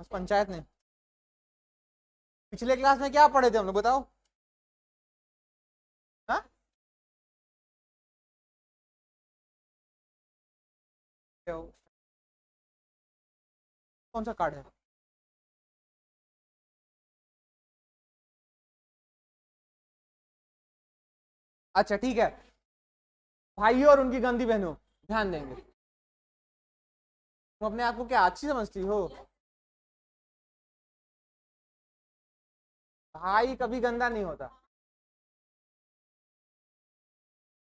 बस पंचायत नहीं। पिछले क्लास में क्या पढ़े थे हम लोग बताओ? हाँ, कौन सा कार्ड है? अच्छा ठीक है, भाइयों और उनकी गंदी बहनों, ध्यान देंगे। तुम अपने आप को क्या अच्छी समझती हो? भाई कभी गंदा नहीं होता।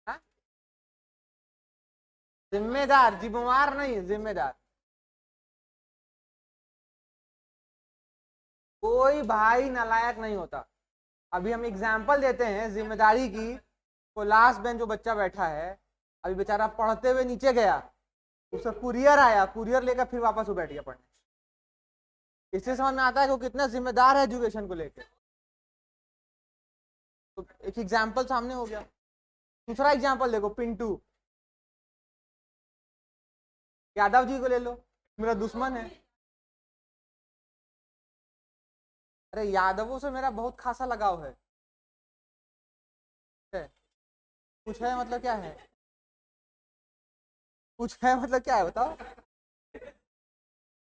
हाँ? जिम्मेदार, जिम्मेवार नहीं, जिम्मेदार। कोई भाई नालायक नहीं होता। अभी हम एग्जाम्पल देते हैं जिम्मेदारी की। वो लास्ट बेंच जो बच्चा बैठा है, अभी बेचारा पढ़ते हुए नीचे गया, उसका कुरियर आया, कुरियर लेकर फिर वापस वो बैठ गया पढ़ने। इससे समझ में आता है कि वो कितना जिम्मेदार है एजुकेशन को लेकर। तो एक एग्जाम्पल सामने हो गया। दूसरा एग्जाम्पल देखो, पिंटू। यादव जी को ले लो, मेरा दुश्मन है। अरे यादवों से मेरा बहुत खासा लगाव है। कुछ है मतलब क्या है? कुछ है मतलब क्या है बताओ?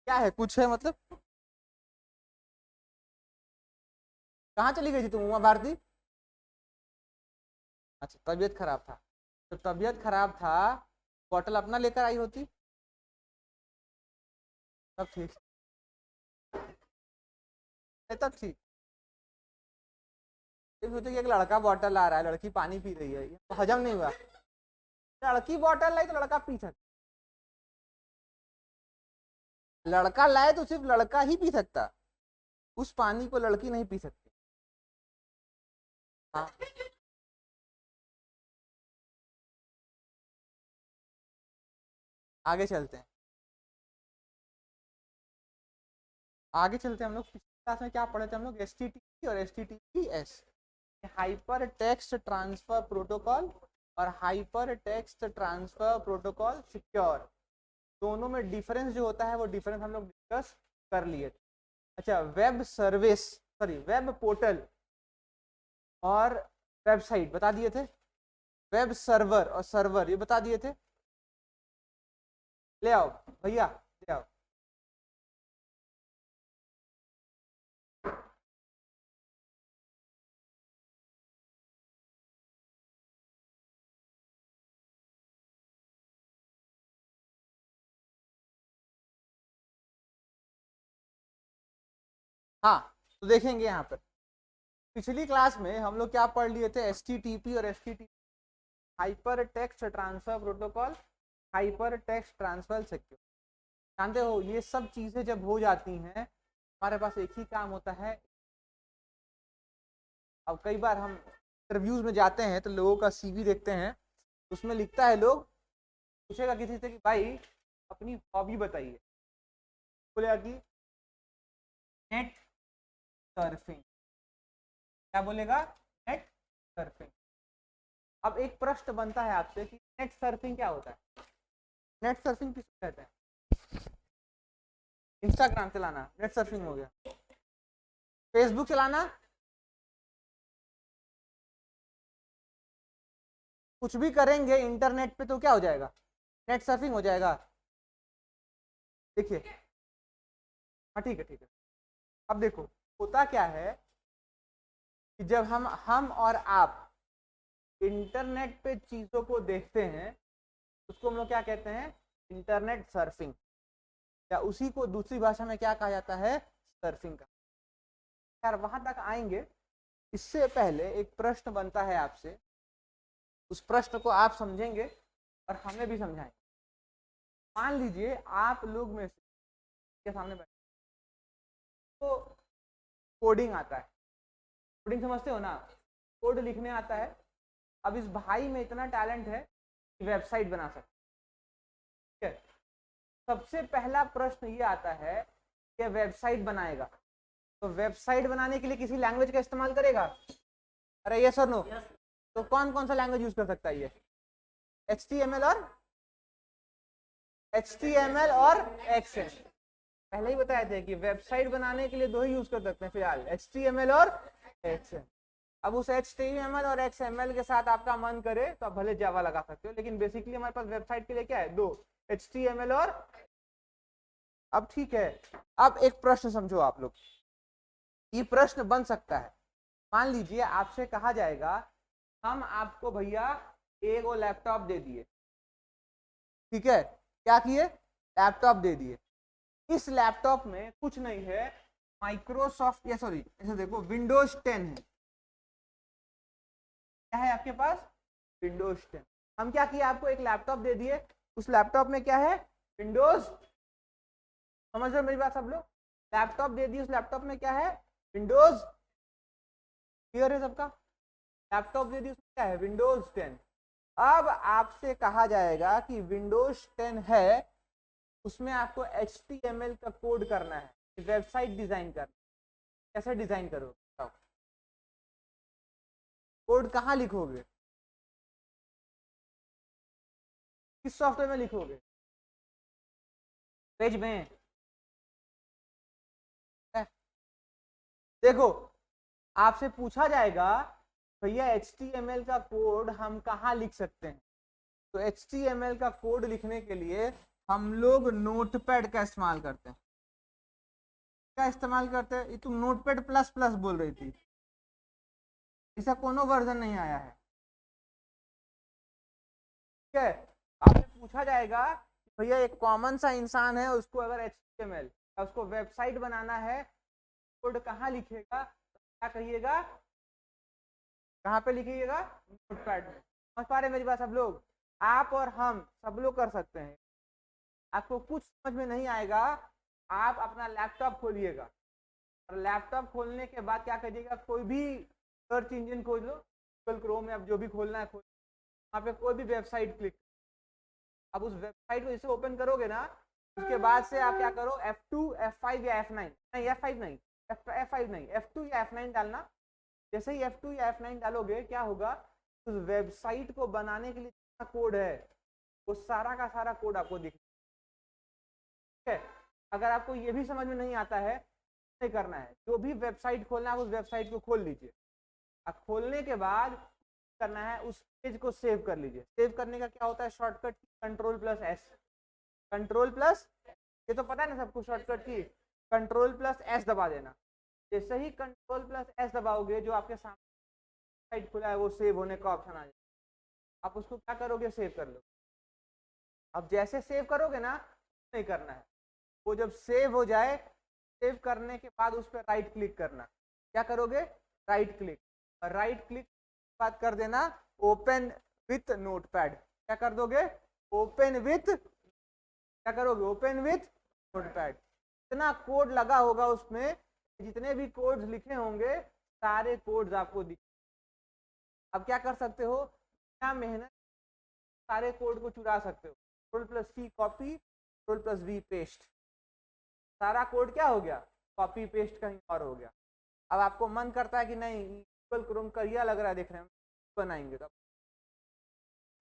क्या है कुछ है मतलब? कहाँ चली गई थी तुम उमा भारती? अच्छा, तबीयत खराब था। तो तबीयत खराब था, बॉटल अपना लेकर आई होती तब ठीक। तब ठीक। ये सोचे कि एक लड़का बॉटल ला रहा है, लड़की पानी पी रही है, ये तो हजम नहीं हुआ। लड़की बॉटल लाई तो लड़का पी सकता। लड़का लाए तो सिर्फ लड़का ही पी सकता, उस पानी को लड़की नहीं पी सकती। हाँ। आगे चलते हैं, आगे चलते हैं। हम लोग पिछली क्लास में क्या पढ़े थे? हम लोग एचटीटीपी और HTTPS, hyper text transfer protocol और hyper text transfer protocol secure. दोनों में डिफरेंस जो होता है वो डिफरेंस हम लोग डिस्कस कर लिए थे। अच्छा, web service, sorry web portal और वेबसाइट बता दिए थे। वेब सर्वर और सर्वर ये बता दिए थे। ले आओ भैया, ले आओ। हाँ, तो देखेंगे यहाँ पर पिछली क्लास में हम लोग क्या पढ़ लिए थे? एचटीटीपी और HTTP, hyper text transfer protocol, hyper text transfer secure. जानते हो ये सब चीजें जब हो जाती हैं, हमारे पास एक ही काम होता है। अब कई बार हम इंटरव्यूज में जाते हैं तो लोगों का सीवी देखते हैं, उसमें लिखता है, लोग पूछेगा किसी से कि भाई अपनी हॉबी बताइए, बोलेगा कि नेट सर्फिंग। क्या बोलेगा? Net surfing. अब एक प्रश्न बनता है आपसे कि नेट सर्फिंग क्या होता है? नेट सर्फिंग किसको कहते हैं? इंस्टाग्राम चलाना नेट सर्फिंग हो गया। फेसबुक चलाना, कुछ भी करेंगे इंटरनेट पे तो क्या हो जाएगा? नेट सर्फिंग हो जाएगा। देखिए, हाँ ठीक है ठीक है। अब देखो होता क्या है कि जब हम और आप इंटरनेट पे चीजों को देखते हैं, उसको हम लोग क्या कहते हैं? Internet surfing. या उसी को दूसरी भाषा में क्या कहा जाता है? सर्फिंग का। यार वहां तक आएंगे, इससे पहले एक प्रश्न बनता है आपसे, उस प्रश्न को आप समझेंगे और हमें भी समझाएंगे। मान लीजिए आप लोग में से के सामने बैठे तो कोडिंग आता है, कोडिंग समझते हो ना? कोड लिखने आता है। अब इस भाई में इतना टैलेंट है कि वेबसाइट बना सकता है। ठीक है, सबसे पहला प्रश्न ये आता है कि वेबसाइट बनाएगा तो वेबसाइट बनाने के लिए किसी लैंग्वेज का इस्तेमाल करेगा? अरे यस और नो? तो कौन कौन सा लैंग्वेज यूज कर सकता है ये? HTML और HTML और XML। पहले ही बताए थे कि वेबसाइट बनाने के लिए दो ही यूज कर सकते हैं फिलहाल, HTML और XML। अब उस HTML और XML के साथ आपका मन करे तो आप भले जावा लगा सकते हो, लेकिन बेसिकली हमारे पास वेबसाइट के लिए क्या है, दो, HTML और। अब ठीक है, अब एक प्रश्न समझो आप लोग, ये प्रश्न बन सकता है। मान लीजिए आपसे कहा जाएगा हम आपको भैया एक वो लैपटॉप दे दिए, ठीक है, क्या किए, लैपटॉप दे दिए। इस लैपटॉप में कुछ नहीं है, माइक्रोसॉफ्ट या सॉरी ऐसे देखो विंडोज 10 है, क्या है आपके पास, विंडोज 10। हम क्या किए, आपको एक लैपटॉप दे दिए, उस लैपटॉप में क्या है, विंडोज, समझ रहे हो मेरी बात सब लोग, लैपटॉप दे दिए, उस लैपटॉप में क्या है, विंडोज, क्लियर है सबका, लैपटॉप दे दी उसमें क्या है, विंडोज 10। अब आपसे कहा जाएगा कि विंडोज 10 है, उसमें आपको HTML का कोड करना है, वेबसाइट डिजाइन करना है। कैसे डिजाइन करोगे, कोड कहाँ लिखोगे, किस सॉफ्टवेयर में लिखोगे, पेज में, देखो आपसे पूछा जाएगा भैया HTML का कोड हम कहाँ लिख सकते हैं, तो HTML का कोड लिखने के लिए हम लोग नोटपैड का इस्तेमाल करते हैं। क्या इस्तेमाल करते हैं, ये तुम नोटपैड प्लस प्लस बोल रही थी, इसका कोनो वर्जन नहीं आया है, ठीक है। आपसे पूछा जाएगा भैया एक कॉमन सा इंसान है, उसको अगर HTML उसको वेबसाइट बनाना है, कोड कहाँ लिखेगा, तो क्या कहिएगा, कहाँ पे लिखिएगा, नोटपैड में। समझ पा रहे मेरी बात सब लोग, आप और हम सब लोग कर सकते हैं। आपको कुछ समझ में नहीं आएगा, आप अपना लैपटॉप खोलिएगा और लैपटॉप खोलने के बाद क्या करिएगा, कोई भी सर्च इंजन खोल लो, गूगल क्रोम में, अब जो भी खोलना है खोल, वहाँ पे कोई भी वेबसाइट क्लिक, अब उस वेबसाइट को जैसे ओपन करोगे ना, उसके बाद से आप क्या करो, F2 F5 या F9, नहीं F5 नहीं, F5 नहीं, F2 या F9 डालना। जैसे ही F2 या F9 डालोगे क्या होगा, उस वेबसाइट को बनाने के लिए जितना कोड है वो सारा का सारा कोड आपको दिख, ठीक है। अगर आपको ये भी समझ में नहीं आता है, नहीं करना है, जो भी वेबसाइट खोलना है उस वेबसाइट को खोल लीजिए, अब खोलने के बाद करना है उस पेज को सेव कर लीजिए। सेव करने का क्या होता है, शॉर्टकट Ctrl+S, Ctrl+, ये तो पता है ना सबको शॉर्टकट की, Ctrl+S दबा देना। जैसे ही Ctrl+S दबाओगे, जो आपके सामने साइट खुला है वो सेव होने का ऑप्शन आ जाएगा, आप उसको क्या करोगे, सेव कर लो। अब जैसे सेव करोगे ना, नहीं करना है, वो जब सेव हो जाए, सेव करने के बाद उस पर राइट क्लिक करना, क्या करोगे, राइट क्लिक, और राइट क्लिक बात कर देना ओपन विथ नोटपैड, क्या कर दोगे, ओपन विथ, क्या करोगे, ओपन विथ नोटपैड। इतना कोड लगा होगा उसमें, जितने भी कोड्स लिखे होंगे सारे कोड्स आपको दिख। अब क्या कर सकते हो, क्या मेहनत, सारे कोड को चुरा सकते हो, Ctrl+C कॉपी, Ctrl+V पेस्ट, सारा कोड क्या हो गया, कॉपी पेस्ट कहीं और हो गया। अब आपको मन करता है कि नहीं गूगल क्रोम करिया लग रहा है देखने में, बनाएंगे तो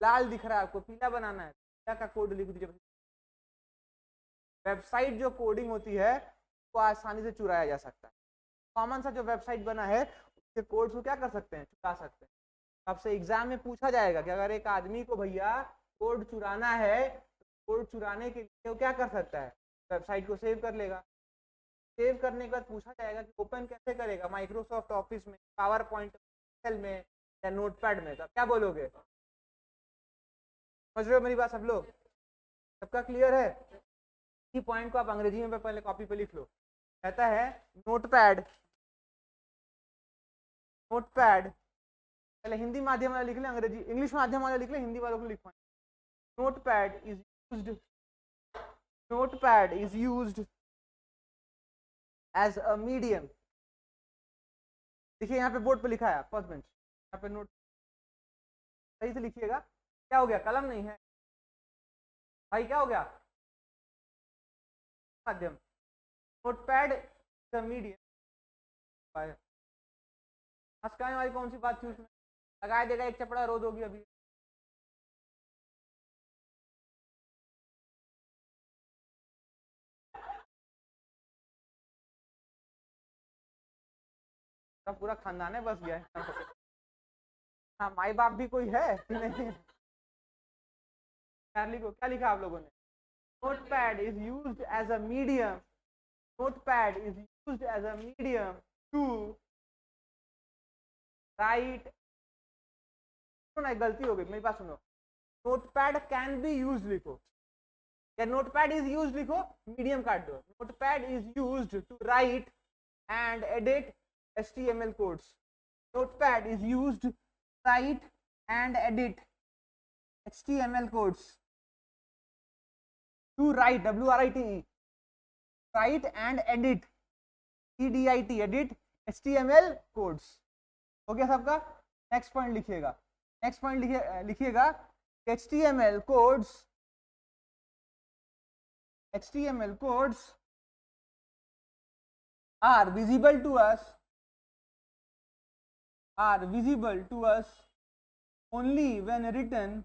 लाल दिख रहा है आपको, पीला बनाना है, पीला का कोड लिख दीजिए। वेबसाइट जो कोडिंग होती है वो आसानी से चुराया जा सकता है, कॉमन सा जो वेबसाइट बना है उसके कोड को क्या कर सकते हैं, चुरा सकते हैं। आपसे एग्जाम में पूछा जाएगा कि अगर एक आदमी को भैया कोड चुराना है, कोड चुराने के लिए वो क्या कर सकता है, वेबसाइट को सेव कर लेगा। सेव करने के बाद पूछा जाएगा कि ओपन कैसे करेगा, माइक्रोसॉफ्ट ऑफिस में, पावर पॉइंट, एक्सेल में या नोटपैड में, तो क्या बोलोगे, समझ रहे हो मेरी बात सब लोग, सबका क्लियर है। इसी पॉइंट को आप अंग्रेजी में पहले कॉपी पे लिख लो, कहता है नोटपैड, नोटपैड, पहले हिंदी माध्यम वाला लिख ले, अंग्रेजी इंग्लिश माध्यम वाला लिख ले, हिंदी वालों को लिखवाएं। Notepad is used, notepad is used as a medium, देखिए यहाँ पे बोर्ड पे लिखा है फर्स्ट बेंच, यहाँ पे नोट सही से लिखिएगा। क्या हो गया, कलम नहीं है भाई, क्या हो गया, माध्यम, नोटपैड द मीडियम। हंसकाने वाली कौन सी बात थी उसमें, लगाए देगा एक चपड़ा रो दोगी अभी। सब पूरा खानदान है बस गया है। हाँ माई बाप भी कोई है कि नहीं? यार लिखो, क्या लिखा आप लोगों ने? Notepad is used as a medium, notepad is used as a medium to write. सुनो एक गलती हो गई, मेरी बात सुनो। नोटपैड कैन बी यूज लिखो, या नोटपैड इज यूज लिखो, मीडियम काट दो। Notepad is used to write and edit HTML codes. Notepad is used to write and edit HTML codes. To write, W-R-I-T-E, write and edit, E-D-I-T, edit HTML codes. हो गया सबका? Next point लिखिएगा, next point लिखिएगा HTML codes are visible to us only when written,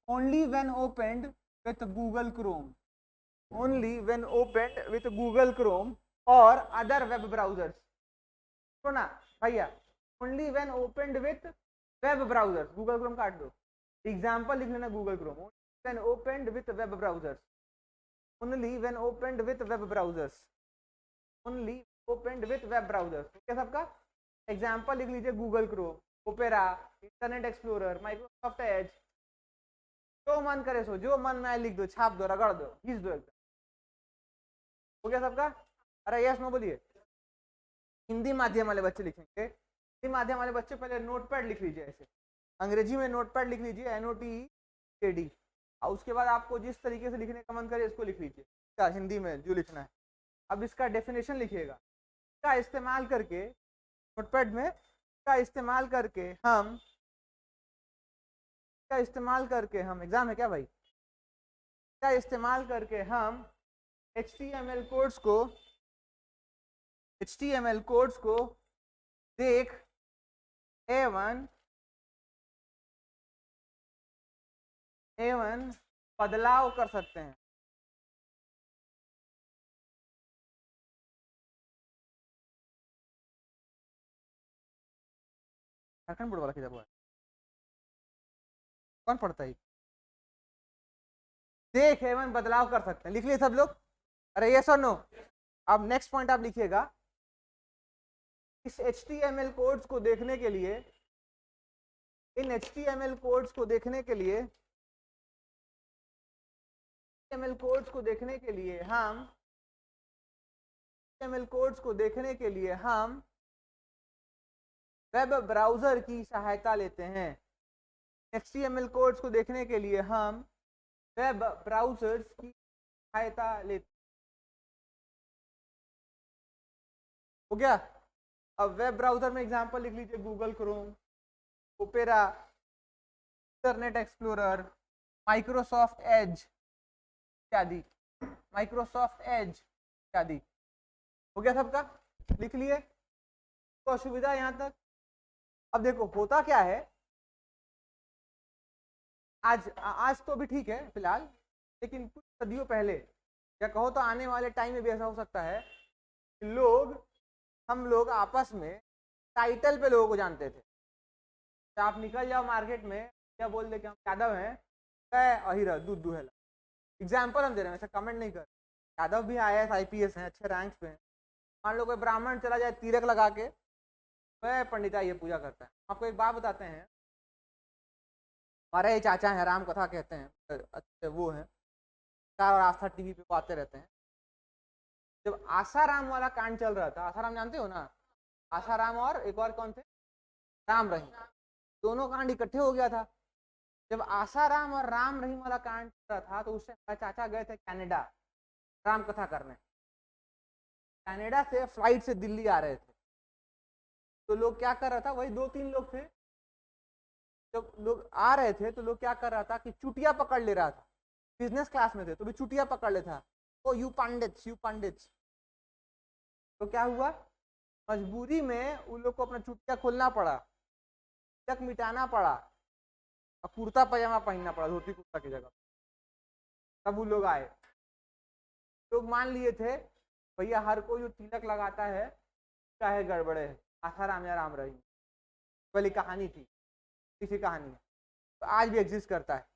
only when opened with Google Chrome, only when opened with Google Chrome or other web browsers. तो ना भैया, only when opened with web browsers, Google Chrome काट दो, example लिख लेना Google Chrome, only when opened with web browsers, only when opened with web browsers, only opened with web browsers. क्या सबका? Example लिख लीजिए Google Chrome, opera, internet explorer, Microsoft Edge, जो मन करे सो, जो मन में लिख दो, छाप दो, रगड़ दो, घिस दो एकदम। हो गया सबका? अरे यस नो बोलिए। हिंदी माध्यम वाले बच्चे लिखेंगे, हिंदी माध्यम वाले बच्चे पहले नोटपैड लिख लीजिए, ऐसे अंग्रेजी में नोटपैड लिख लीजिए, NOTEPAD, और उसके बाद आपको जिस तरीके से लिखने का मन करे इसको लिख लीजिए, क्या हिंदी में जो लिखना है। अब इसका डेफिनेशन लिखिएगा, इसका इस्तेमाल करके नोटपैड में, का इस्तेमाल करके हम एग्जाम है क्या भाई? का इस्तेमाल करके हम HTML कोड्स को देख एवं बदलाव कर सकते हैं। झारखंड बोर्ड वाला किताब हुआ है, कौन पढ़ता है? देख एवं बदलाव कर सकते हैं, लिख लिए सब लोग? अरे ये सर नो। अब नेक्स्ट पॉइंट आप लिखिएगा, इस HTML कोड्स को देखने के लिए, इन HTML कोड्स को देखने के लिए, HTML कोड्स को देखने के लिए हम HTML कोड्स को देखने के लिए हम वेब ब्राउजर की सहायता लेते हैं। HTML कोड्स को देखने के लिए हम वेब ब्राउजर्स की सहायता लेते हैं। हो गया? अब वेब ब्राउजर में एग्जांपल लिख लीजिए, Google Chrome, opera, internet explorer, Microsoft Edge इत्यादि, हो गया सबका? लिख लिए? तो असुविधा यहां तक? अब देखो होता क्या है, आज तो भी ठीक है फिलहाल, लेकिन कुछ सदियों पहले, या कहो तो आने वाले टाइम में भी ऐसा हो सकता है कि हम लोग आपस में टाइटल पे लोगों को जानते थे। तो आप निकल जाओ मार्केट में, क्या बोल दे कि हम यादव हैं, अहिरा दूध दुहेला, एग्जाम्पल हम दे रहे हैं, ऐसा कमेंट नहीं कर। यादव भी IAS IPS हैं, अच्छे रैंक्स पे हैं। मान लो कोई ब्राह्मण चला जाए तिलक लगा के, वह पंडिता ये पूजा करता है। आपको एक बात बताते हैं, हमारे चाचा हैं, राम कथा कहते हैं, अच्छे वो हैं, और आस्था टीवी पे वो आते रहते हैं। जब आसाराम वाला कांड चल रहा था, आसाराम जानते हो ना, आसाराम और एक और कौन थे, राम रहीम, दोनों कांड इकट्ठे हो गया था। जब आसाराम और राम रहीम वाला कांड चल रहा था, तो उससे हमारे चाचा गए थे कनाडा राम कथा करने। कनाडा से फ्लाइट से दिल्ली आ रहे थे, तो लोग क्या कर रहा था, वही 2-3 लोग थे। जब लोग आ रहे थे तो लोग क्या कर रहा था कि चुटिया पकड़ ले रहा था, बिजनेस क्लास में थे तो भी चुटिया पकड़ लेता, ओ यू पंडित्स। तो क्या हुआ, मजबूरी में उन लोग को अपना चुटिया खोलना पड़ा, तक मिटाना पड़ा, और कुर्ता पजामा पहनना पड़ा, धोती कुर्ता की जगह। तब वो लोग आए, लोग मान लिए थे भैया हर कोई जो तिलक लगाता है क्या है गड़बड़े है, आखा राम या राम रहीम वाली कहानी थी, किसी कहानी है, तो आज भी एग्जिस्ट करता है।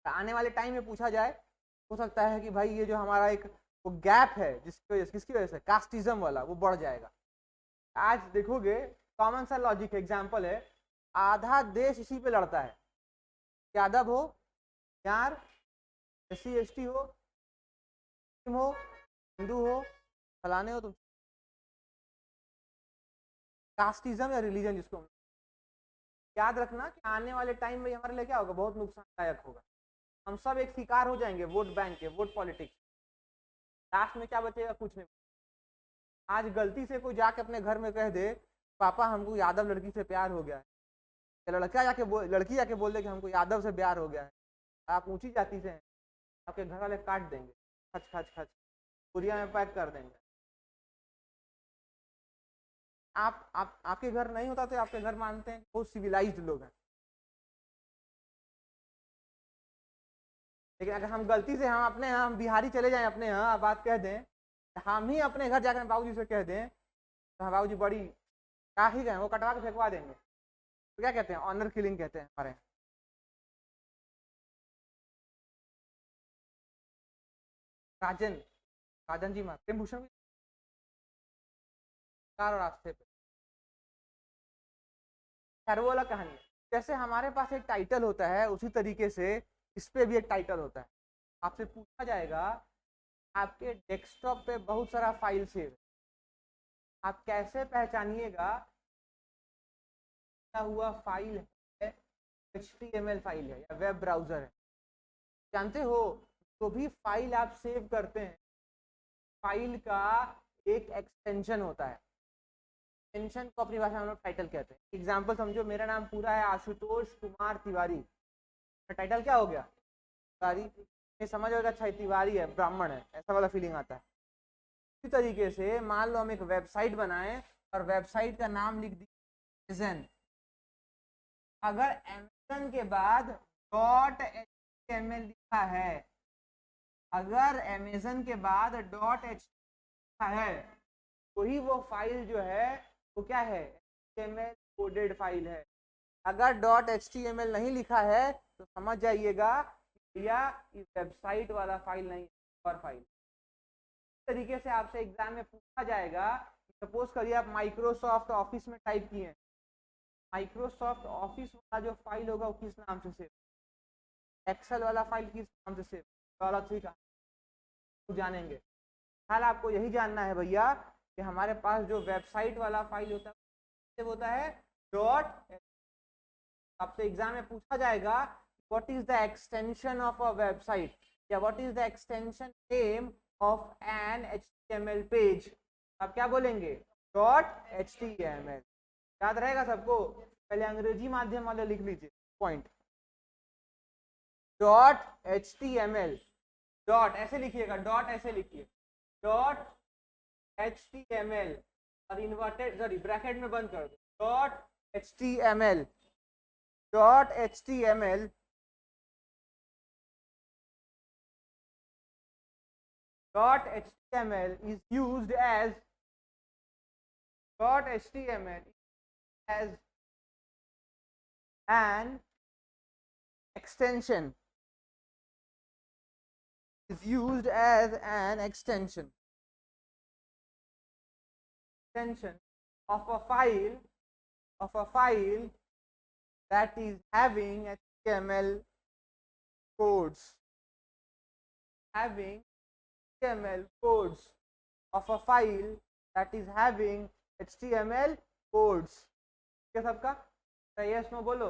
आने वाले टाइम में पूछा जाए, हो सकता है कि भाई ये जो हमारा एक वो गैप है किसकी वजह से, कास्टिज्म वाला, वो बढ़ जाएगा। आज देखोगे कॉमन सा लॉजिक एग्जांपल है, आधा देश इसी पे लड़ता है, यादव हो, यार, SC ST हो, मुस्लिम हो, हिंदू हो, फलाने हो, तुम कास्टिज्म या रिलीजन जिसको याद रखना कि आने वाले टाइम में हमारे लिए क्या होगा, बहुत नुकसानदायक होगा। हम सब एक शिकार हो जाएंगे वोट बैंक के, वोट पॉलिटिक्स। लास्ट में क्या बचेगा, कुछ नहीं। आज गलती से कोई जाके अपने घर में कह दे पापा हमको यादव लड़की से प्यार हो गया है, लड़की जाके बोल दे कि हमको यादव से प्यार हो गया है, आप ऊंची जाति से हैं, आपके घर वाले काट देंगे, खच खच खच, पुरिया में पैक कर देंगे। आप आपके घर नहीं होता तो आपके घर मानते हैं बहुत सिविलाइज्ड लोग हैं, लेकिन अगर हम गलती से हम अपने यहाँ, हम बिहारी चले जाएं अपने यहाँ, बात कह दें, हम ही अपने घर जाकर बाबूजी से कह दें तो हाँ बाबूजी बड़ी क्या ही गए, वो कटवा के फेंकवा देंगे। तो क्या कहते हैं, ऑनर किलिंग कहते हैं हमारे। राजन राजन जी मार प्रेम भूषण कार रास्ते पे, खैर वो वाला कहानी है। जैसे हमारे पास एक टाइटल होता है, उसी तरीके से इस पे भी एक टाइटल होता है। आपसे पूछा जाएगा आपके डेस्कटॉप पे बहुत सारा फाइल सेव है, आप कैसे पहचानिएगा क्या हुआ फाइल है, HTML फाइल है या वेब ब्राउजर है। जानते हो, तो भी फाइल आप सेव करते हैं, फाइल का एक एक्सटेंशन होता है। एक्सटेंशन को अपनी भाषा में हम लोग टाइटल कहते हैं। एग्जाम्पल समझो, मेरा नाम पूरा है आशुतोष कुमार तिवारी, टाइटल क्या हो गया, तिवारी। ये समझ होगा अच्छा तिवारी है, ब्राह्मण है, ऐसा वाला फीलिंग आता है। इसी तरीके से मान लो हम एक वेबसाइट बनाएं और वेबसाइट का नाम लिख दिया अमेज़न, अगर अमेज़न के बाद .html लिखा है, अगर अमेज़न के बाद .html लिखा है, वही वो फाइल जो है वो क्या है, HTML कोडेड फाइल है। अगर .html नहीं लिखा है तो समझ जाइएगा भैया इस वेबसाइट वाला फाइल नहीं, और फाइल। इस तरीके से आपसे एग्जाम में पूछा जाएगा, सपोज करिए आप माइक्रोसॉफ्ट ऑफिस में टाइप किए, माइक्रोसॉफ्ट ऑफिस वाला जो फाइल होगा वो किस नाम से सेव, एक्सेल वाला फाइल किस नाम से सेव, वाला ठीक है तो जानेंगे। हाल आपको यही जानना है भैया कि हमारे पास जो वेबसाइट वाला फाइल होता है होता है डॉट। आपसे एग्जाम में पूछा जाएगा what is the extension of a website, या what is the extension name of an HTML page, आप क्या बोलेंगे, .html। याद रहेगा सबको, पहले अंग्रेजी माध्यम वाले लिख लीजिए पॉइंट, .html, डॉट ऐसे लिखिएगा, डॉट ऐसे लिखिए, .html और इन्वर्टेड सॉरी ब्रैकेट में बंद कर दो, .html, .html .html is used as .html as an extension, is used as an extension of a file that is having HTML codes, having HTML codes of a file that is having HTML codes। क्या सबका सही है, इसमें बोलो।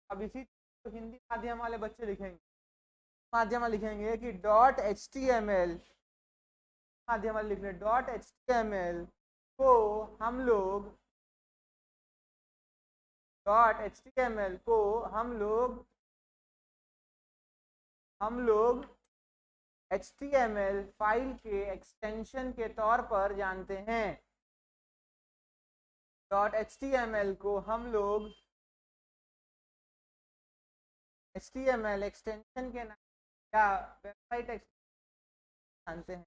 अब इसी तो हिंदी माध्यम वाले बच्चे लिखेंगे, माध्यम वाले लिखेंगे कि .html, माध्यम वाले लिखने .html को हम लोग .html को हम लोग HTML फाइल के एक्सटेंशन के तौर पर जानते हैं। .html को हम लोग HTML एक्सटेंशन के नाम या वेबसाइट जानते हैं,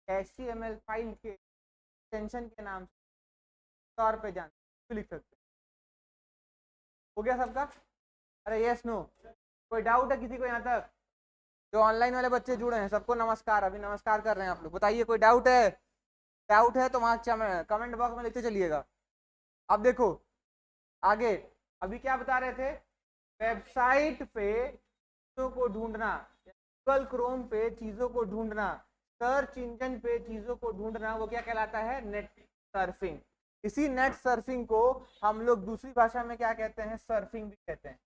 HTML फाइल के एक्सटेंशन के नाम से तौर पे जान लिख सकते हैं। हो गया सबका? अरे यस नो, कोई डाउट है किसी को यहाँ तक? जो ऑनलाइन वाले बच्चे जुड़े हैं सबको नमस्कार, अभी नमस्कार कर रहे हैं आप लोग। बताइए कोई डाउट है? डाउट है तो वहाँ कमेंट बॉक्स में लिखते चलिएगा। अब देखो आगे, अभी क्या बता रहे थे? वेबसाइट पे चीजों को ढूंढना, गूगल क्रोम पे चीजों को ढूंढना, सर्च इंजन पे चीजों को ढूंढना, वो क्या कहलाता है? Net surfing. इसी नेट सर्फिंग को हम लोग दूसरी भाषा में क्या कहते हैं? सर्फिंग भी कहते हैं।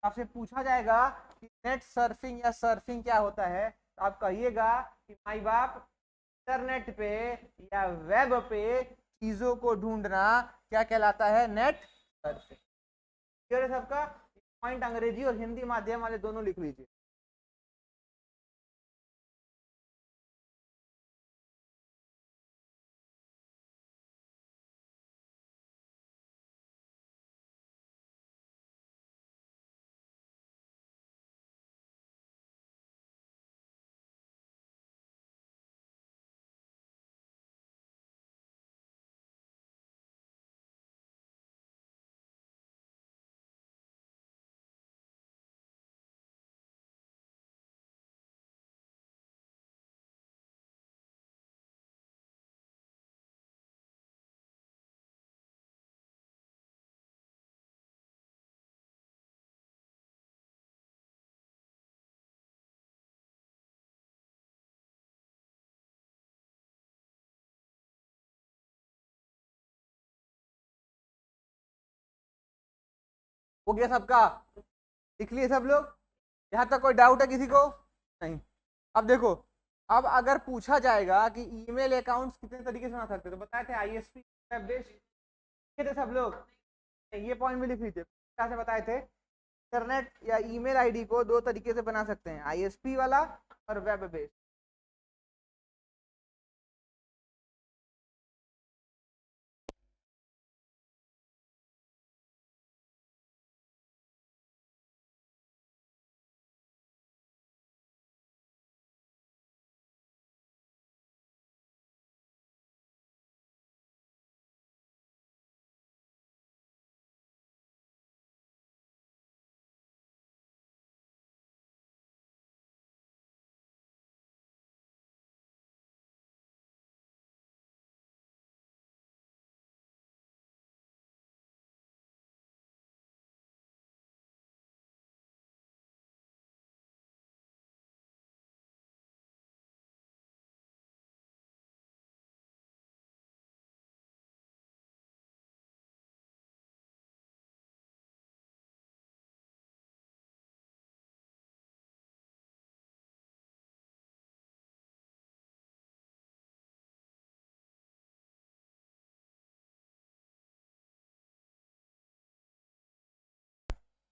आपसे पूछा जाएगा कि नेट सर्फिंग या सर्फिंग क्या होता है, तो आप कहिएगा कि माई बाप इंटरनेट पे या वेब पे चीजों को ढूंढना क्या कहलाता है? Net surfing. क्लियर है सबका? पॉइंट अंग्रेजी और हिंदी माध्यम वाले दोनों लिख लीजिए। हो गया सबका? लिख लिए सब लोग? यहाँ तक कोई डाउट है किसी को? नहीं। अब देखो, अब अगर पूछा जाएगा कि ईमेल अकाउंट्स कितने तरीके से बना सकते हैं, तो बताए थे आईएसपी, वेब बेस्ड थे सब लोग। ये पॉइंट भी लिख लीजिए, क्या से बताए थे? इंटरनेट या ईमेल आईडी को दो तरीके से बना सकते हैं, आईएसपी वाला और web based.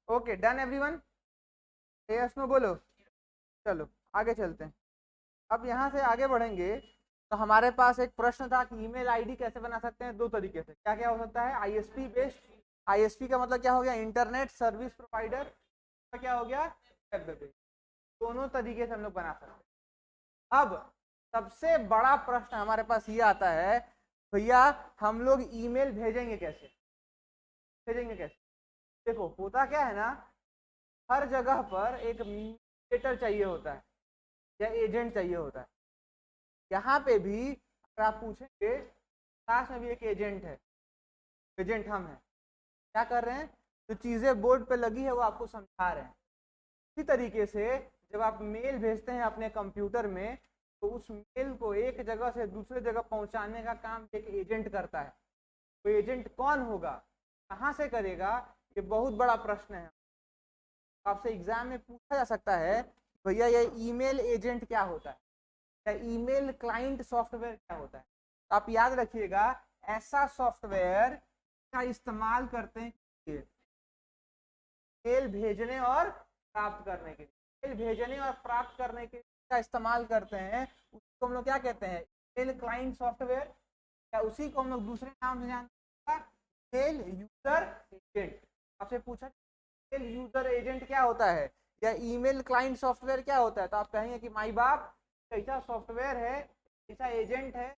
Okay done everyone? Yes no बोलो। चलो आगे चलते हैं। अब यहाँ से आगे बढ़ेंगे तो हमारे पास एक प्रश्न था कि ईमेल आईडी कैसे बना सकते हैं? दो तरीके से। क्या क्या हो सकता है? आईएसपी बेस्ड, आईएसपी का मतलब क्या हो गया? Internet service provider. क्या हो गया? Web based. दोनों तरीके से हम लोग बना सकते हैं। अब सबसे बड़ा प्रश्न हमारे पास ये आता है, भैया हम लोग ईमेल भेजेंगे कैसे? भेजेंगे कैसे? देखो होता क्या है ना, हर जगह पर एक मीडिएटर चाहिए होता है या एजेंट चाहिए होता है। यहाँ पे भी अगर आप पूछेंगे, क्लास में भी एक एजेंट है, एजेंट हम हैं। क्या कर रहे हैं? जो चीज़ें बोर्ड पे लगी है वो आपको समझा रहे हैं। इसी तरीके से जब आप मेल भेजते हैं अपने कंप्यूटर में, तो उस मेल को एक जगह से दूसरे जगह पहुंचाने का काम एक एजेंट करता है। तो एजेंट कौन होगा, कहाँ से करेगा, ये बहुत बड़ा प्रश्न है। आपसे एग्जाम में पूछा जा सकता है भैया ये ईमेल एजेंट क्या होता है, या ईमेल क्लाइंट सॉफ्टवेयर क्या होता है। तो आप याद रखिएगा, ऐसा सॉफ्टवेयर का इस्तेमाल करते हैं मेल भेजने और प्राप्त करने के लिए। मेल भेजने और प्राप्त करने के का इस्तेमाल करते हैं, उसको हम लोग क्या कहते हैं? मेल क्लाइंट सॉफ्टवेयर, या उसी को हम लोग दूसरे नाम से जानते हैं मेल यूजर एजेंट। आपसे पूछा मेल यूजर एजेंट क्या होता है या ईमेल क्लाइंट सॉफ्टवेयर क्या होता है, तो आप कहेंगे कि माई बाप ऐसा सॉफ्टवेयर है, ऐसा एजेंट है,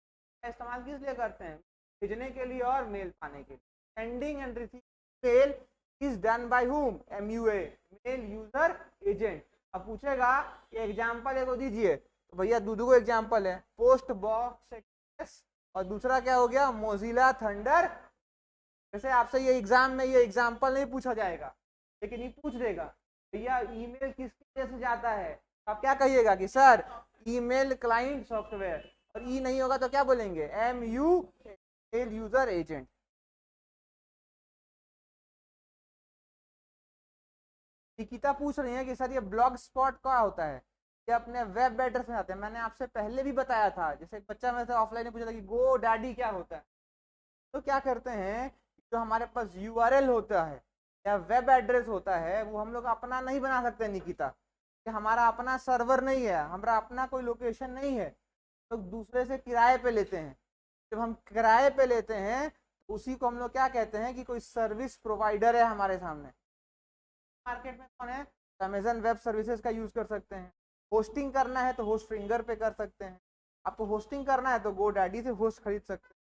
इस्तेमाल किस लिए करते हैं? भेजने के लिए और मेल पाने के लिए। Sending and receiving mail is done by hmm, MUA, mail user agent. अब पूछेगा एग्जाम्पल एगो दीजिए, तो भैया दो एग्जाम्पल है, पोस्ट बॉक्स एक्सप्रेस और दूसरा क्या हो गया, मोजिला थंडर। जैसे आपसे ये एग्जाम में ये एग्जाम्पल नहीं पूछा जाएगा, लेकिन ये पूछ देगा भैया ईमेल किसके वजह से जाता है, आप क्या कहिएगा कि सर ईमेल क्लाइंट सॉफ्टवेयर, और ई नहीं होगा तो क्या बोलेंगे, MU, mail user agent. Nikita पूछ रही है कि सर ये ब्लॉग स्पॉट क्या होता है, ये अपने वेब एड्रेस में आते हैं। मैंने आपसे पहले भी बताया था, जैसे एक बच्चा मेरे से ऑफलाइन ने पूछा था कि गो डैडी क्या होता है। तो क्या करते हैं, जो हमारे पास URL होता है या वेब एड्रेस होता है, वो हम लोग अपना नहीं बना सकते निकिता, कि हमारा अपना सर्वर नहीं है, हमारा अपना कोई लोकेशन नहीं है, तो दूसरे से किराए पे लेते हैं। जब हम किराए पे लेते हैं तो उसी को हम लोग क्या कहते हैं कि कोई सर्विस प्रोवाइडर है हमारे सामने। मार्केट में कौन है, अमेजन वेब सर्विसेज का यूज कर सकते हैं। होस्टिंग करना है तो होस्ट फिंगर पे कर सकते हैं। आपको होस्टिंग करना है तो गो डैडी से होस्ट खरीद सकते हैं।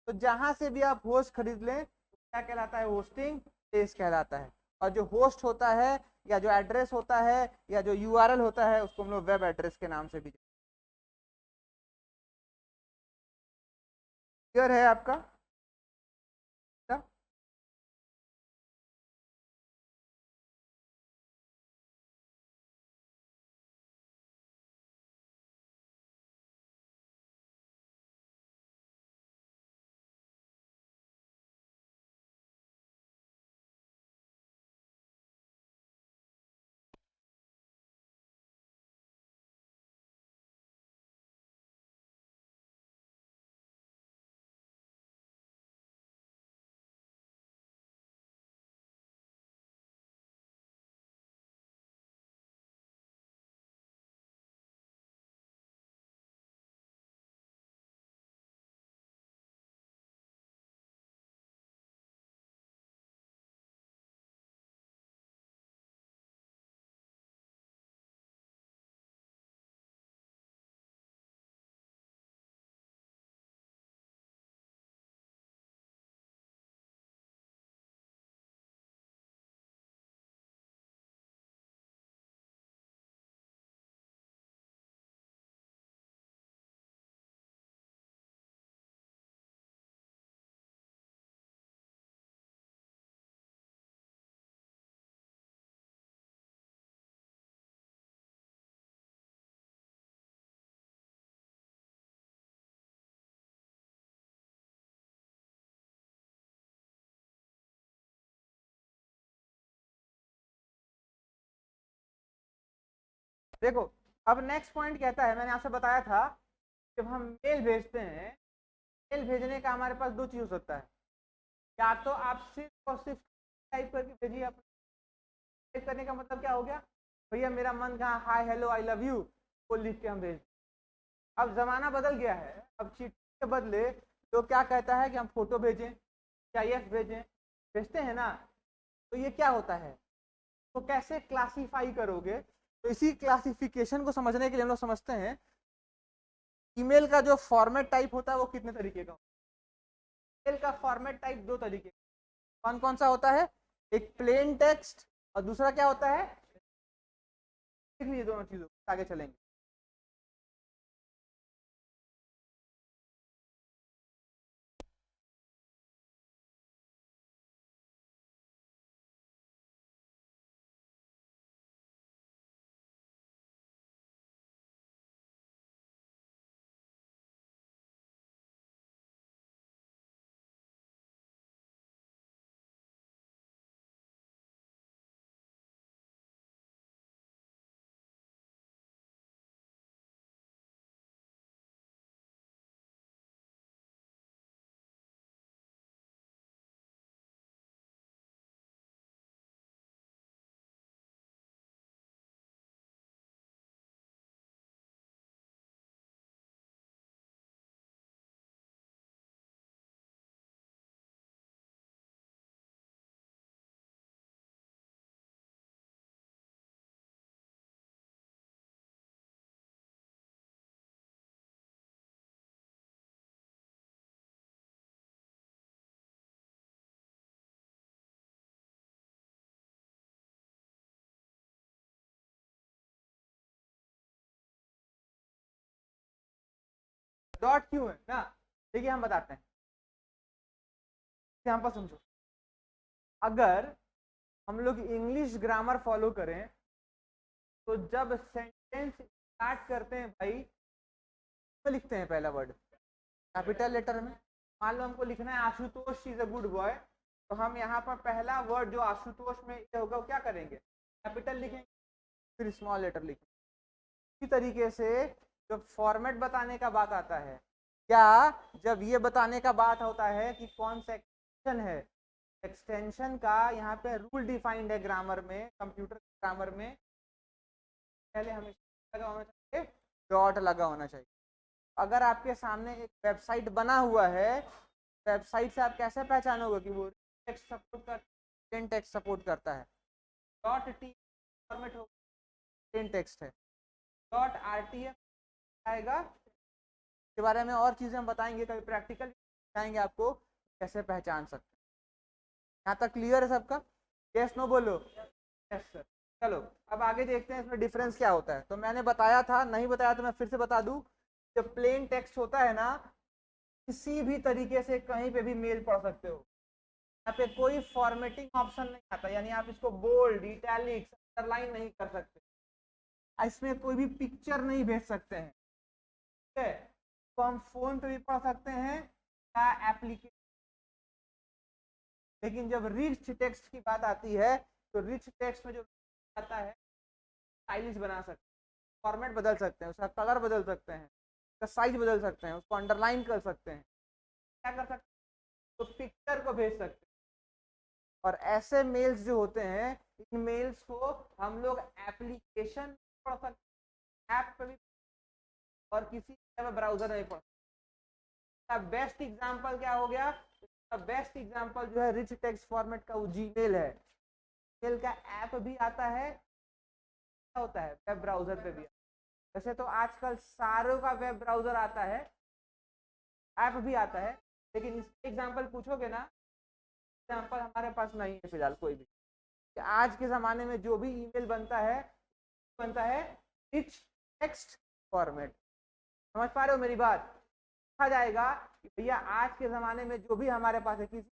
तो जहां से भी आप होस्ट खरीद लें तो क्या कहलाता है, होस्टिंग प्लेस कहलाता है। और जो होस्ट होता है या जो एड्रेस होता है या जो URL होता है, उसको हम लोग वेब एड्रेस के नाम से भी। क्लियर है आपका? देखो, अब नेक्स्ट पॉइंट कहता है, मैंने आपसे बताया था जब हम मेल भेजते हैं, मेल भेजने का हमारे पास दो चीज हो सकता है, या तो आप सिर्फ और सिर्फ टाइप करके भेजिए। आप टाइप करने का मतलब क्या हो गया, भैया मेरा मन कहा hi hello I love you, वो लिख के हम भेज। अब जमाना बदल गया है, अब चिट्ठी के बदले तो क्या कहता है कि हम फोटो भेजें या यस भेजें, भेजते हैं ना। तो ये क्या होता है, तो कैसे क्लासीफाई करोगे, तो इसी क्लासिफिकेशन को समझने के लिए हम लोग समझते हैं ईमेल का जो फॉर्मेट टाइप होता है वो कितने तरीके का। ईमेल का फॉर्मेट टाइप दो तरीके, कौन कौन सा होता है, एक प्लेन टेक्स्ट और दूसरा क्या होता है, देख लीजिए दोनों चीजों आगे चलेंगे। डॉट क्यों है ना, देखिए हम बताते हैं, यहाँ पर समझो। अगर हम लोग इंग्लिश ग्रामर फॉलो करें तो जब सेंटेंस स्टार्ट करते हैं भाई तो लिखते हैं पहला वर्ड कैपिटल लेटर में। मान लो हमको लिखना है Ashutosh is a good boy, तो हम यहाँ पर पहला वर्ड जो आशुतोष में ये होगा वो क्या करेंगे, कैपिटल लिखेंगे, फिर स्मॉल लेटर लिखेंगे। इसी तरीके से जब फॉर्मेट बताने का बात आता है, क्या जब ये बताने का बात होता है कि कौन सा एक्सटेंशन है, एक्सटेंशन का यहाँ पे रूल डिफाइंड है ग्रामर में, कंप्यूटर ग्रामर में पहले हमेशा लगा होना चाहिए, डॉट लगा होना चाहिए। अगर आपके सामने एक वेबसाइट बना हुआ है, वेबसाइट से आप कैसे पहचानोगे कि वो टेक्स्ट सपोर्ट करता है, प्लेन टेक्स्ट सपोर्ट करता है, डॉट टी फॉर्मेट होगा प्लेन टेक्स्ट है, डॉट आरटीएफ आएगा। इसके बारे में और चीजें हम बताएंगे, कभी प्रैक्टिकल बताएंगे आपको कैसे पहचान सकते हैं। यहाँ तक क्लियर है सबका? यस नो बोलो। Yes sir. चलो अब आगे देखते हैं इसमें डिफरेंस क्या होता है। तो मैंने बताया था, नहीं बताया तो मैं फिर से बता दूं, जब प्लेन टेक्स्ट होता है ना, किसी भी तरीके से कहीं पे भी मेल पढ़ सकते हो, यहाँ पे कोई फॉर्मेटिंग ऑप्शन नहीं आता, यानी आप इसको बोल्ड, इटैलिक्स, अंडरलाइन नहीं कर सकते, इसमें कोई भी पिक्चर नहीं भेज सकते हैं, ठीक है। तो हम फोन पे भी पढ़ सकते हैं या एप्लीकेशन, लेकिन जब रिच टेक्स्ट की बात आती है तो रिच टेक्स्ट में जो आता है स्टाइलिश बना सकते हैं, फॉर्मेट बदल सकते हैं, उसका कलर बदल सकते हैं, उसका साइज बदल सकते हैं, उसको अंडरलाइन कर सकते हैं, क्या कर सकते हैं, तो पिक्चर को भेज सकते हैं। और ऐसे मेल्स जो होते हैं, इन मेल्स को हम लोग एप्लीकेशन पढ़ सकते हैं, ऐप पे भी, और किसी ब्राउजर में पढ़ सकते हैं। बेस्ट एग्जांपल क्या हो गया, बेस्ट एग्जांपल जो है रिच टेक्स्ट फॉर्मेट का वो जीमेल है। जीमेल का ऐप भी आता है, क्या होता है वेब ब्राउजर पे भी। वैसे तो आजकल सारों का वेब ब्राउजर आता है, ऐप भी आता है, लेकिन इसके एग्जांपल पूछोगे ना, एग्जांपल हमारे पास नहीं है फिलहाल कोई भी। आज के ज़माने में जो भी ईमेल बनता है रिच टेक्स्ट फॉर्मेट। समझ पा रहे हो मेरी बात? देखा जाएगा कि भैया आज के ज़माने में जो भी हमारे पास है, किसी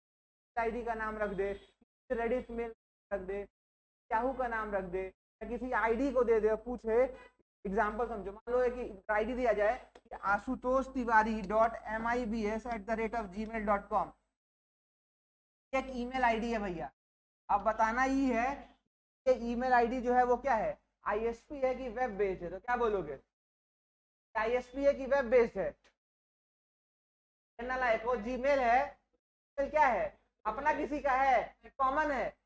आईडी का नाम रख दे, रेडिट मेल रख दे, याहू का नाम रख दे, या किसी आईडी को दे दे, पूछे एग्जाम्पल समझो, मान लो कि आईडी दिया जाए कि आशुतोष तिवारी .mibs@gmail.com, एक ईमेल आईडी है भैया। अब बताना ही है कि ईमेल आईडी जो है वो क्या है, आईएसपी है कि वेब बेस्ड है, तो क्या बोलोगे, आईएसपी है कि वेब बेस्ड है? वो जीमेल है, क्या है, अपना किसी का है, कॉमन है,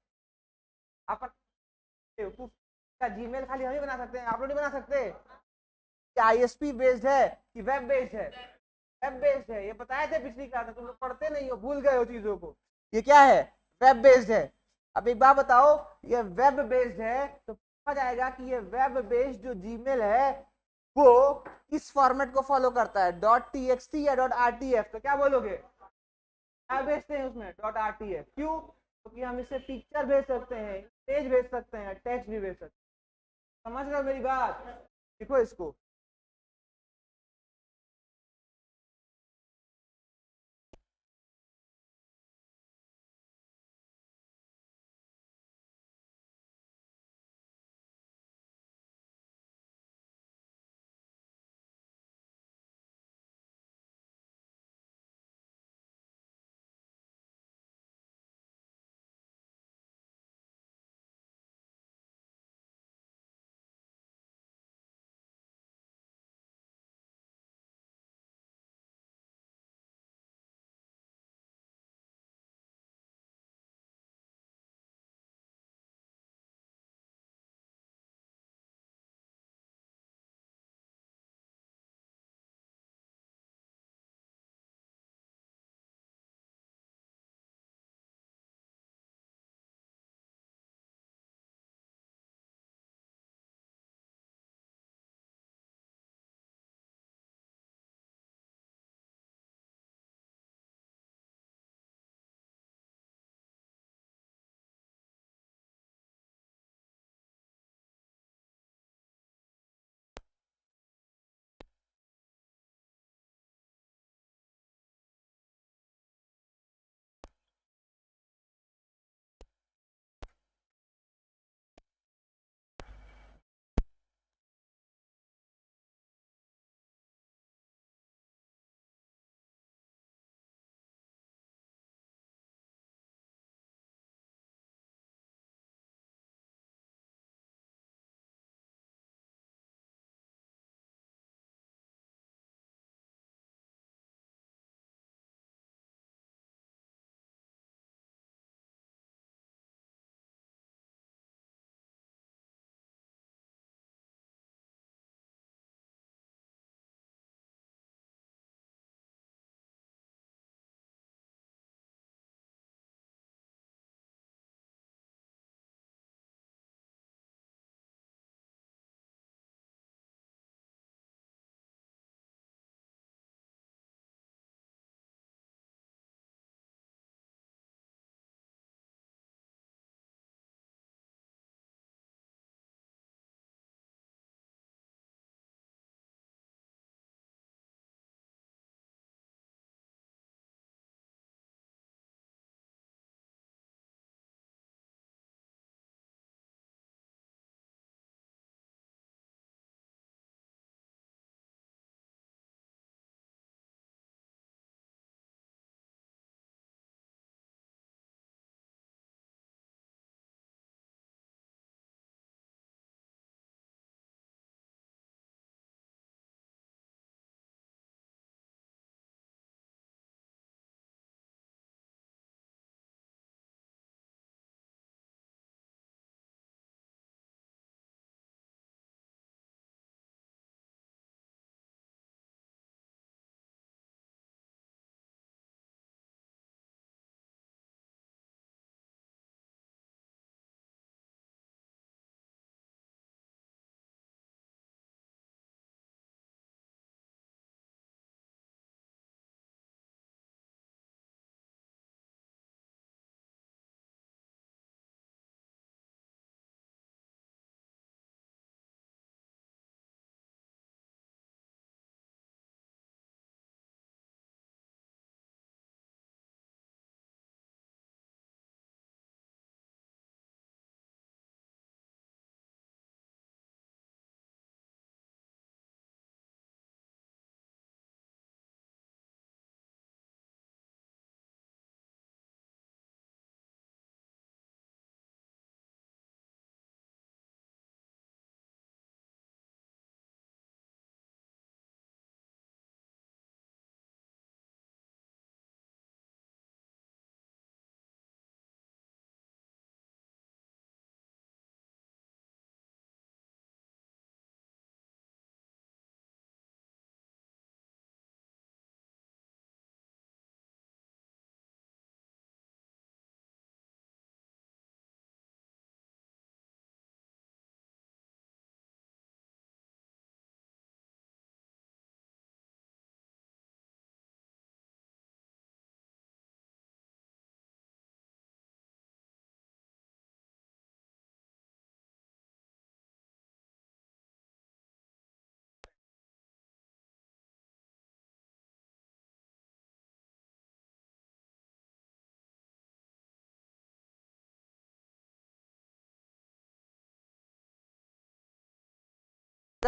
अपन का जीमेल खाली हम ही बना सकते हैं, आप लोग नहीं बना सकते। आईएसपी बेस्ड है कि वेब बेस्ड है? वेब बेस्ड है, ये बताए थे पिछली क्लास में, तुम लोग पढ़ते नहीं हो, भूल गए हो चीजों को। ये क्या है, वेब बेस्ड है। अब एक बात बताओ, ये वेब बेस्ड है तो पूछा जाएगा कि ये वेब बेस्ड जो जीमेल है वो किस फॉर्मेट को फॉलो करता है, .txt या .rtf? तो क्या बोलोगे, क्या भेजते हैं उसमें, .rtf। क्यों? क्योंकि हम इससे पिक्चर भेज सकते हैं, इमेज भेज सकते हैं, टेक्स्ट भी भेज सकते हैं। समझ रहे हो मेरी बात? देखो इसको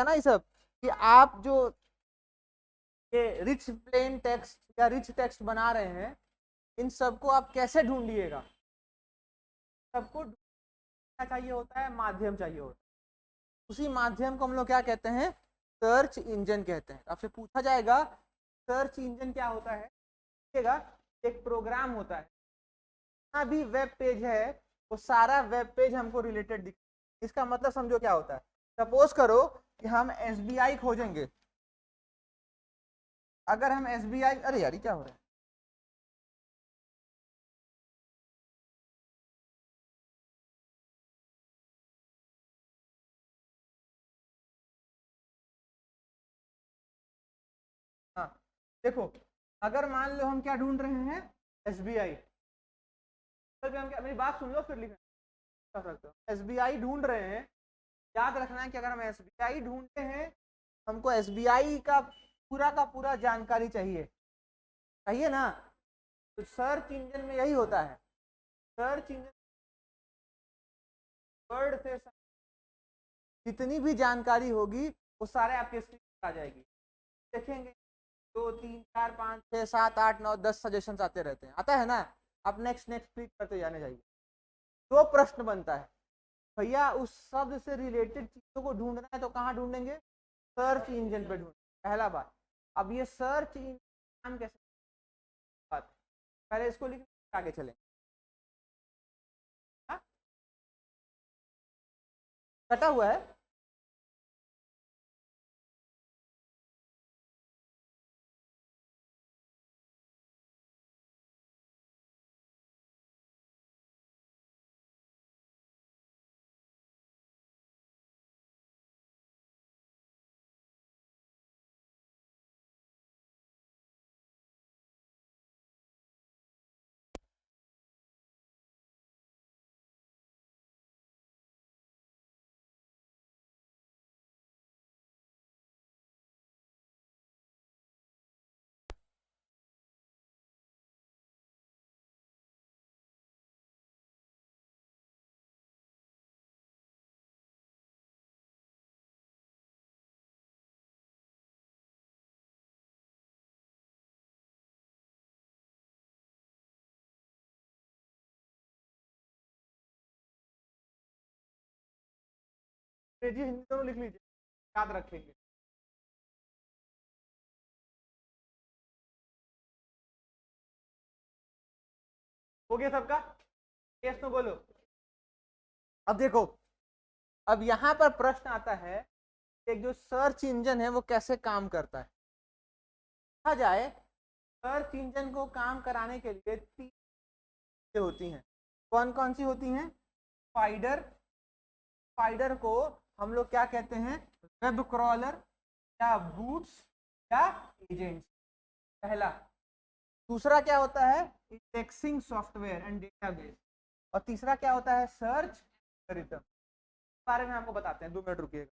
ना ये सब कि आप जो ये रिच प्लेन टेक्स्ट या रिच टेक्स्ट बना रहे हैं, इन सबको आप कैसे ढूंढिएगा? सबको ढूंढना चाहिए होता है, माध्यम चाहिए होता है। उसी माध्यम को हम लोग क्या कहते हैं? सर्च इंजन कहते हैं। आपसे पूछा जाएगा सर्च इंजन क्या होता है, देखिएगा एक प्रोग्राम होता है, जितना भी वेब पेज है वो सारा वेब पेज हमको रिलेटेड दिख। इसका मतलब समझो क्या होता है। सपोज करो कि हम एसबीआई खोजेंगे, अगर हम एसबीआई, अरे यार क्या हो रहा है, हाँ देखो, अगर मान लो हम क्या ढूंढ रहे हैं, एसबीआई, हम क्या, मेरी बात सुन लो फिर लिखना कर सकते हो। एसबीआई ढूंढ रहे हैं, याद रखना है कि अगर हम एसबीआई ढूंढते हैं, हमको एसबीआई का पूरा जानकारी चाहिए, चाहिए ना? तो सर्च इंजन में यही होता है। सर्च इंजन वर्ड से जितनी भी जानकारी होगी वो सारे आपके स्क्रीन पर आ जाएगी। देखेंगे 2 3 4 5 6 7 8 9 10 सजेशन आते रहते हैं, आता है ना? आप नेक्स्ट नेक्स्ट क्लिक करते जाने जाइए। तो प्रश्न बनता है, भैया उस शब्द से रिलेटेड चीजों को ढूंढना है तो कहाँ ढूंढेंगे? सर्च इंजन पे ढूंढेंगे, पहला बात। अब ये सर्च इंजन नाम कैसे, बात पहले इसको लिख, आगे चलें। हाँ? कटा हुआ है, अंग्रेजी हिंदी दोनों लिख लीजिए, याद रखेंगे। हो गया सबका? यस नो बोलो। अब देखो, अब यहाँ पर प्रश्न आता है कि जो सर्च इंजन है वो कैसे काम करता है। कहा जाए, सर्च इंजन को काम कराने के लिए 3 चीजें होती हैं। कौन कौन सी होती हैं? स्पाइडर, स्पाइडर को हम लोग क्या कहते हैं? वेब क्रॉलर या बूट्स या एजेंट्स, पहला। दूसरा क्या होता है? Indexing software and database. और तीसरा क्या होता है? Search algorithm. बारे में आपको बताते हैं, 2 मिनट रुकिएगा।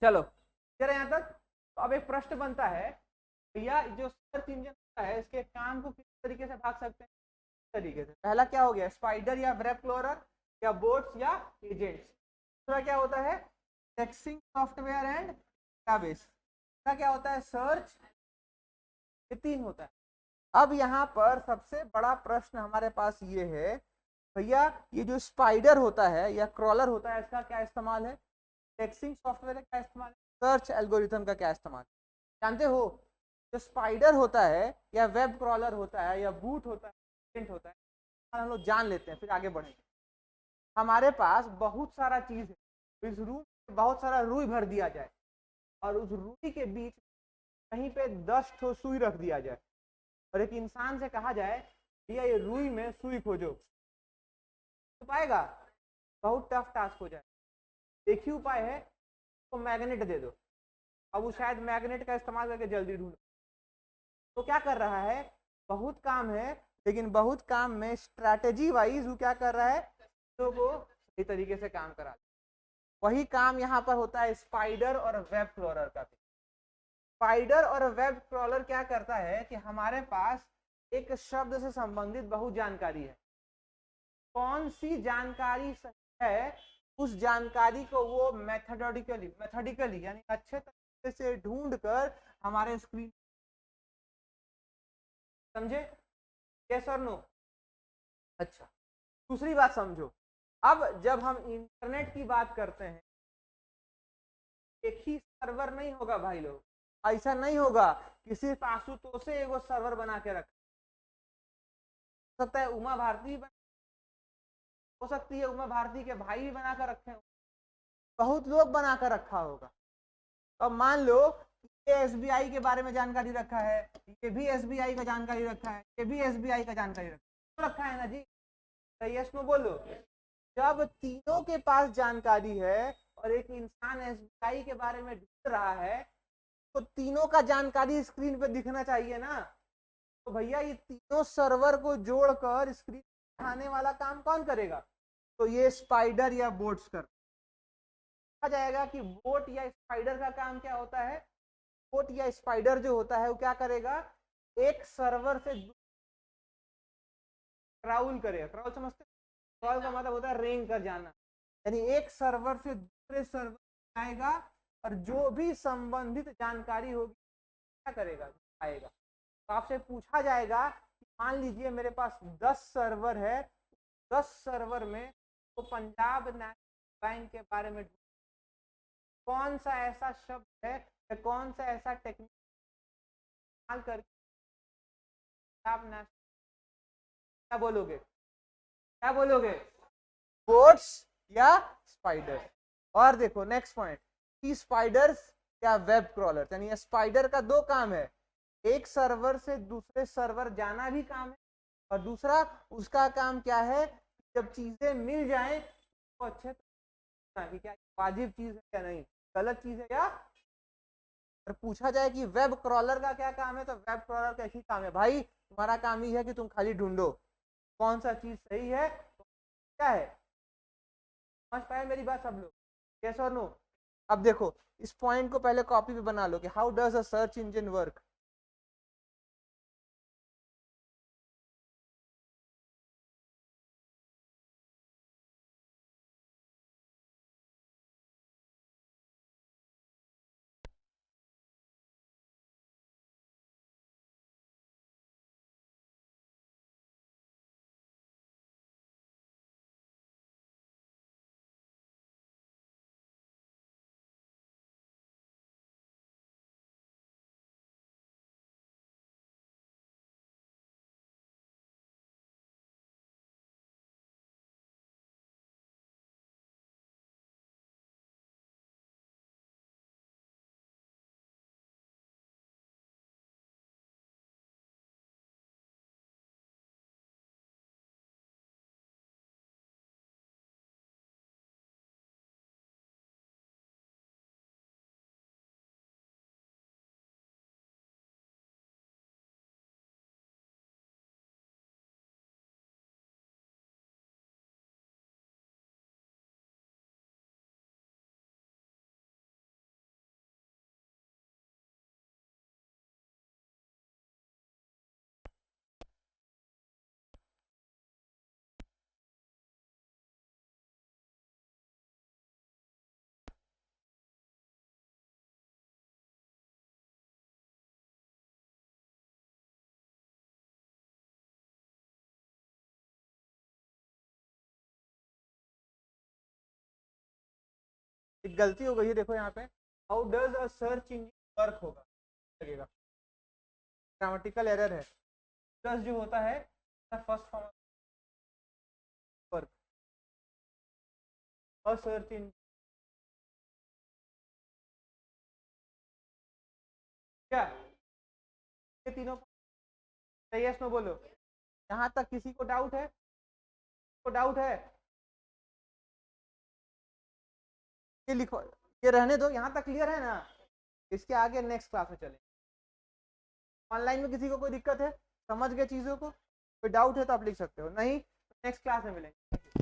चलो चले यहाँ तक। तो अब एक प्रश्न बनता है, भैया जो सर्च इंजन होता है इसके काम को किस तरीके से भाग सकते हैं? तरीके से, पहला क्या हो गया? स्पाइडर या वेब क्लोरर या बोट्स या एजेंट्स। दूसरा क्या होता है? टेक्सिंग सॉफ्टवेयर एंड डेटाबेस। दूसरा क्या होता है? सर्च। ये 3 होता है। अब यहाँ पर सबसे बड़ा प्रश्न हमारे पास ये है, भैया ये जो स्पाइडर होता है या क्रॉलर होता है इसका क्या इस्तेमाल है? टेक्सिंग सॉफ्टवेयर का क्या इस्तेमाल है? सर्च एल्गोरिथम का क्या इस्तेमाल? जानते हो, जो स्पाइडर होता है या वेब क्रॉलर होता है या बूट होता है, एजेंट होता है, हम लोग जान लेते हैं फिर आगे बढ़ेंगे। हमारे पास बहुत सारा चीज है, इस रूम बहुत सारा रुई भर दिया जाए और उस रुई के बीच कहीं पे 10 ठो सुई रख दिया जाए और एक इंसान से कहा जाए भैया ये रुई में सुई खोजो, तो पाएगा? बहुत टफ टास्क हो जाए। एक ही उपाय है, तो मैग्नेट दे दो, अब वो शायद मैग्नेट का इस्तेमाल करके जल्दी ढूंढ। तो क्या कर रहा है, बहुत काम है लेकिन बहुत काम में स्ट्रैटेजी वाइज वो क्या कर रहा है, तो वो सही तरीके से काम करा। वही काम यहाँ पर होता है स्पाइडर और वेब क्रॉलर का भी। स्पाइडर और वेब क्रॉलर क्या करता है कि हमारे पास एक शब्द से संबंधित बहुत जानकारी है, कौन सी जानकारी सही है उस जानकारी को वो मेथोडिकली यानी अच्छे तरीके से ढूंढ कर हमारे स्क्रीन, समझे? यस और नो? अच्छा, दूसरी बात समझो, अब जब हम इंटरनेट की बात करते हैं, एक ही सर्वर नहीं होगा भाई लोग, ऐसा नहीं होगा कि सिर्फ आशुतोष से एगो सर्वर बना के रखा, हो सकता है उमा भारती हो सकती है उमा भारती के भाई भी बना कर रखे हो, बहुत लोग बना कर रखा होगा। अब मान लो ये एसबीआई के बारे में जानकारी रखा है, ये भी एसबीआई का जानकारी रखा है, ये भी एसबीआई का जानकारी रखा है ना जी, तो यस नो बोलो। जब तीनों के पास जानकारी है और एक इंसान एसबीआई के बारे में ढूंढ रहा है, तो तीनों का जानकारी स्क्रीन पे दिखना चाहिए ना। तो भैया ये तीनों सर्वर को जोड़कर स्क्रीन दिखाने वाला काम कौन करेगा, तो ये स्पाइडर या बोट्स कर जाएगा कि बोट या स्पाइडर का काम क्या होता है, बोट या स्पाइडर जो होता है वो क्या करेगा, एक सर्वर से क्राउल करेगा। क्राउल समझते? क्राउल का मतलब होता है रेंग कर जाना, यानी एक सर्वर से दूसरे सर्वर जाएगा और जो भी संबंधित जानकारी होगी क्या करेगा, आएगा। तो आपसे पूछा जाएगा कि मान लीजिए मेरे पास 10 सर्वर है, 10 सर्वर में तो पंजाब नेशनल बैंक के बारे में कौन सा ऐसा शब्द है या कौन सा ऐसा टेक्निक करके पंजाब नेशनल, क्या बोलोगे, क्या बोलोगे, बोट्स या स्पाइडर? और देखो नेक्स्ट पॉइंट, स्पाइडर्स या वेब क्रॉलर, यानी स्पाइडर का दो काम है, एक सर्वर से दूसरे सर्वर जाना भी काम है और दूसरा उसका काम क्या है, जब चीजें मिल जाएं तो अच्छे कि क्या वाजिब चीज है या नहीं, गलत चीज है या। और पूछा जाए कि वेब क्रॉलर का क्या काम है, तो वेब क्रॉलर का यही काम है भाई, तुम्हारा काम ही है कि तुम खाली ढूंढो कौन सा चीज सही है, तो क्या है। समझ पाए मेरी बात सब लोग? यस और नो? अब देखो इस पॉइंट को पहले कॉपी पे बना लो कि how does a search engine work. एक गलती हो गई है, देखो यहाँ पे how does a search engine work होगा लगेगा, ग्रामेटिकल एरर है, प्लस जो होता है फर्स्ट फॉर्म वर्क, अ सर्च इंजन क्या ये तीनों सही है? इसमें बोलो, यहाँ तक किसी को डाउट है? को डाउट है? ये लिखो, ये रहने दो, यहाँ तक क्लियर है ना? इसके आगे नेक्स्ट क्लास में चलें। ऑनलाइन में किसी को कोई दिक्कत है? समझ गए चीज़ों को? कोई डाउट है तो आप लिख सकते हो, नहीं नेक्स्ट क्लास में मिलेंगे।